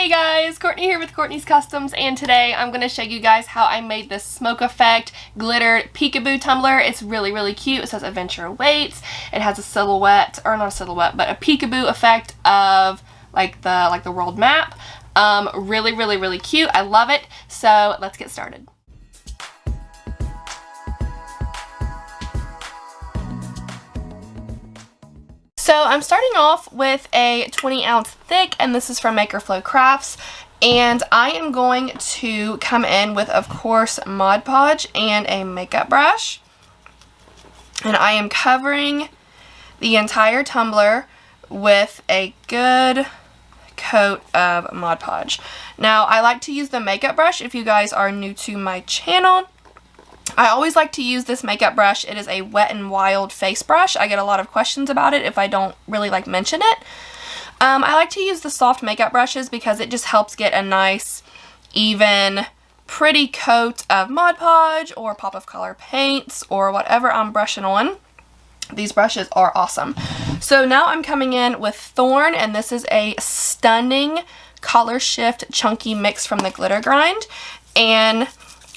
Hey guys, Courtney here with Courtney's Customs, and today I'm going to show you guys how I made this smoke effect glittered peekaboo tumbler. It's really cute. It says adventure awaits. It has a silhouette, or not a silhouette, but a peekaboo effect of like the world map. Really cute. I love it. So let's get started. So I'm starting off with a 20-ounce thick, and this is from Maker Flow Crafts, and I am going to come in with, of course, Mod Podge and a makeup brush, and I am covering the entire tumbler with a good coat of Mod Podge. Now, I like to use the makeup brush if you guys are new to my channel. I always like to use this makeup brush. It is a Wet n Wild face brush. I get a lot of questions about it if I don't really mention it. I like to use the soft makeup brushes because it just helps get a nice, even, pretty coat of Mod Podge or Pop of Color paints or whatever I'm brushing on. These brushes are awesome. So now I'm coming in with Thorn, and this is a stunning color shift chunky mix from the Glitter Grind. And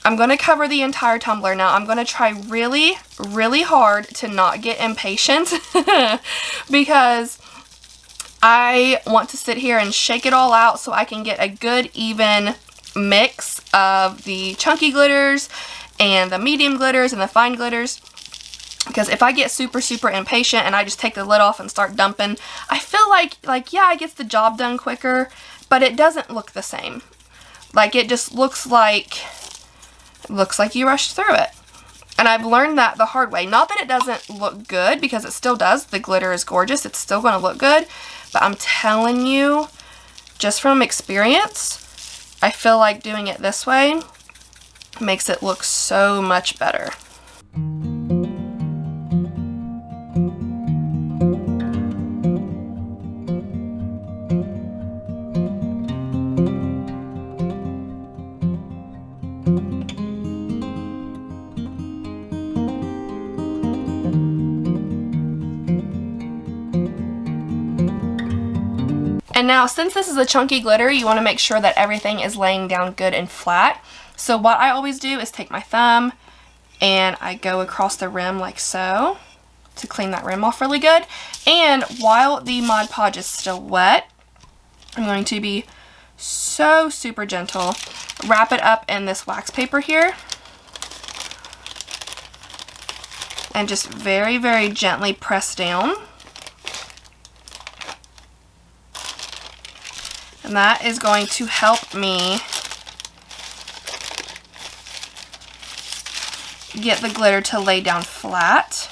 I'm going to cover the entire tumbler. Now, I'm going to try really hard to not get impatient because I want to sit here and shake it all out so I can get a good even mix of the chunky glitters and the medium glitters and the fine glitters. Because if I get super impatient and I just take the lid off and start dumping, I feel like yeah, it gets the job done quicker, but it doesn't look the same. Like, it just looks like you rushed through it. And I've learned that the hard way. Not that it doesn't look good, because it still does. The glitter is gorgeous. It's still going to look good. But I'm telling you, just from experience, I feel like doing it this way makes it look so much better. And now, since this is a chunky glitter, you want to make sure that everything is laying down good and flat. So what I always do is take my thumb and I go across the rim like so to clean that rim off really good. And while the Mod Podge is still wet, I'm going to be so super gentle. Wrap it up in this wax paper here. And just very gently press down. And that is going to help me get the glitter to lay down flat.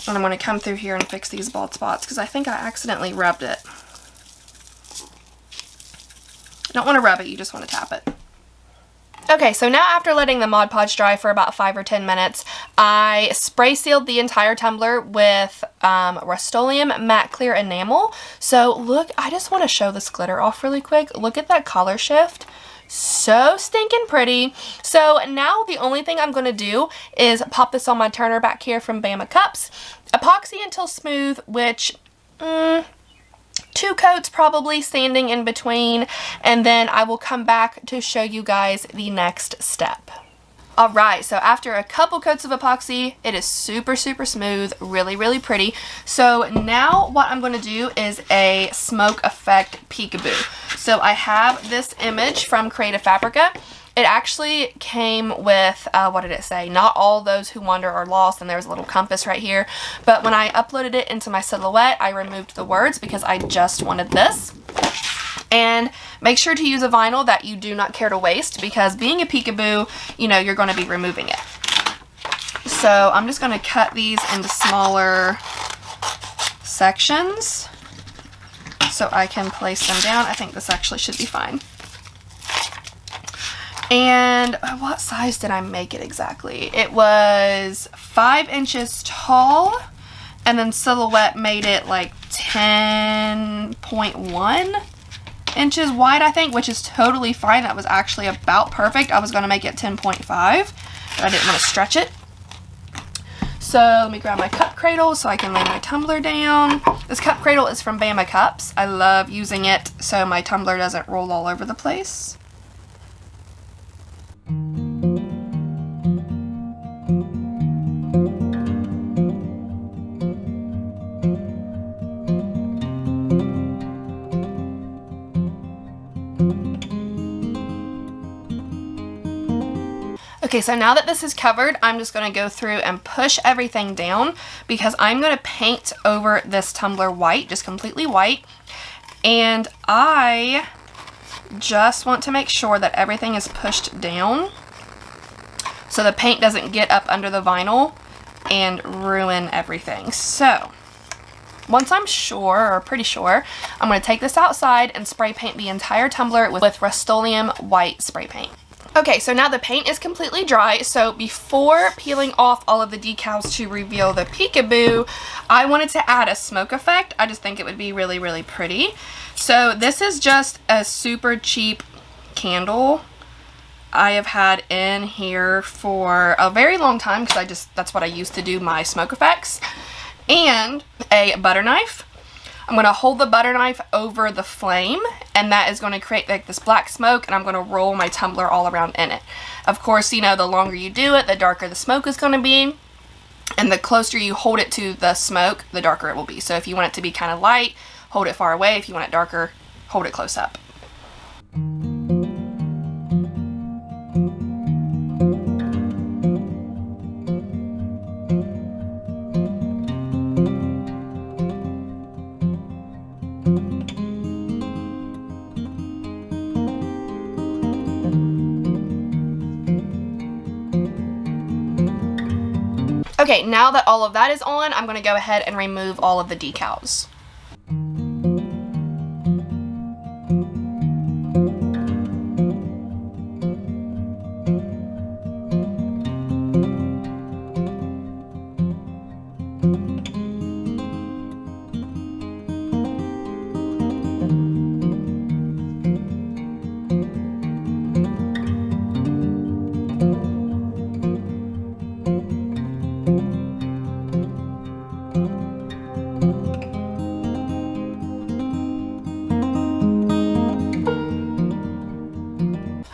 And I'm going to come through here and fix these bald spots because I think I accidentally rubbed it. You don't want to rub it, you just want to tap it. Okay, so now after letting the Mod Podge dry for about 5 or 10 minutes, I spray sealed the entire tumbler with Rust-Oleum Matte Clear Enamel. So look, I just want to show this glitter off really quick. Look at that color shift. So stinking pretty. So now the only thing I'm going to do is pop this on my turner back here from Bama Cups. Epoxy until smooth, which 2 coats probably, sanding in between, and then I will come back to show you guys the next step. Alright, so after a couple coats of epoxy, it is super smooth, really pretty. So now what I'm going to do is a smoke effect peekaboo. So I have this image from Creative Fabrica. It actually came with, what did it say? Not all those who wander are lost, and there's a little compass right here. But when I uploaded it into my silhouette, I removed the words because I just wanted this. And make sure to use a vinyl that you do not care to waste, because being a peekaboo, you know, you're going to be removing it. So I'm just going to cut these into smaller sections so I can place them down. I think this actually should be fine. And what size did I make it exactly? It was 5 inches tall, and then Silhouette made it like 10.1 inches wide, I think, which is totally fine. That was actually about perfect. I was going to make it 10.5, but I didn't want to stretch it. So let me grab my cup cradle so I can lay my tumbler down. This cup cradle is from Bama Cups. I love using it so my tumbler doesn't roll all over the place. Okay, so now that this is covered, I'm just going to go through and push everything down because I'm going to paint over this tumbler white, just completely white. And I just want to make sure that everything is pushed down so the paint doesn't get up under the vinyl and ruin everything. So once I'm sure, or pretty sure, I'm going to take this outside and spray paint the entire tumbler with Rust-Oleum white spray paint. Okay, so now the paint is completely dry, so before peeling off all of the decals to reveal the Peekaboo, I wanted to add a smoke effect. I just think it would be really, really pretty. So this is just a super cheap candle I have had in here for a very long time because that's what I used to do my smoke effects. And a butter knife. I'm going to hold the butter knife over the flame, and that is going to create like this black smoke, and I'm going to roll my tumbler all around in it. Of course, you know, the longer you do it, the darker the smoke is going to be, and the closer you hold it to the smoke, the darker it will be. So if you want it to be kind of light, hold it far away. If you want it darker, hold it close up. Okay, now that all of that is on, I'm going to go ahead and remove all of the decals.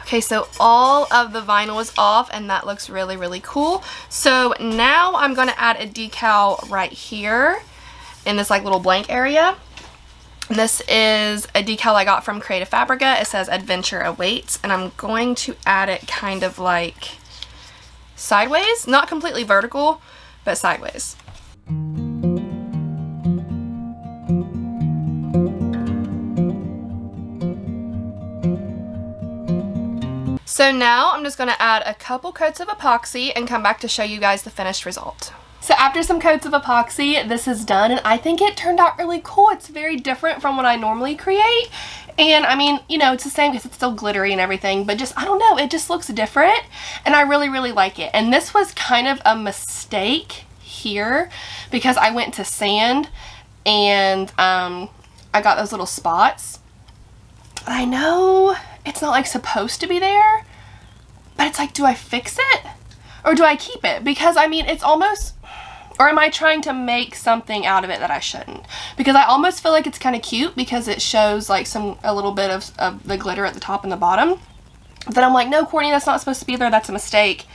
Okay, so all of the vinyl is off, and that looks really, really cool. So now I'm going to add a decal right here in this like little blank area. This is a decal I got from Creative Fabrica. It says Adventure Awaits, and I'm going to add it kind of like sideways, not completely vertical, but sideways. So now I'm just going to add a couple coats of epoxy and come back to show you guys the finished result. So after some coats of epoxy, this is done, and I think it turned out really cool. It's very different from what I normally create. And I mean, you know, it's the same because it's still glittery and everything, but just, I don't know, it just looks different, and I really, really like it. And this was kind of a mistake here because I went to sand and I got those little spots. I know it's not like supposed to be there, but it's like, do I fix it or do I keep it? Because I mean, it's almost, or am I trying to make something out of it that I shouldn't? Because I almost feel like it's kind of cute because it shows like a little bit of the glitter at the top and the bottom. But I'm like, no, Courtney, that's not supposed to be there. That's a mistake.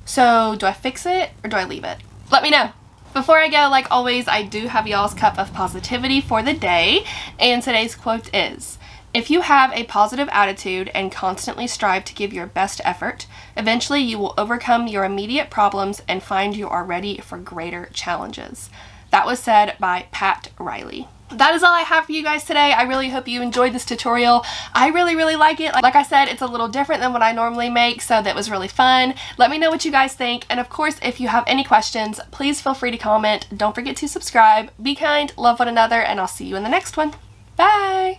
So do I fix it or do I leave it? Let me know. Before I go, like always, I do have y'all's cup of positivity for the day. And today's quote is, if you have a positive attitude and constantly strive to give your best effort, eventually you will overcome your immediate problems and find you are ready for greater challenges. That was said by Pat Riley. That is all I have for you guys today. I really hope you enjoyed this tutorial. I really, really like it. Like I said, it's a little different than what I normally make, so that was really fun. Let me know what you guys think. And of course, if you have any questions, please feel free to comment. Don't forget to subscribe. Be kind, love one another, and I'll see you in the next one. Bye!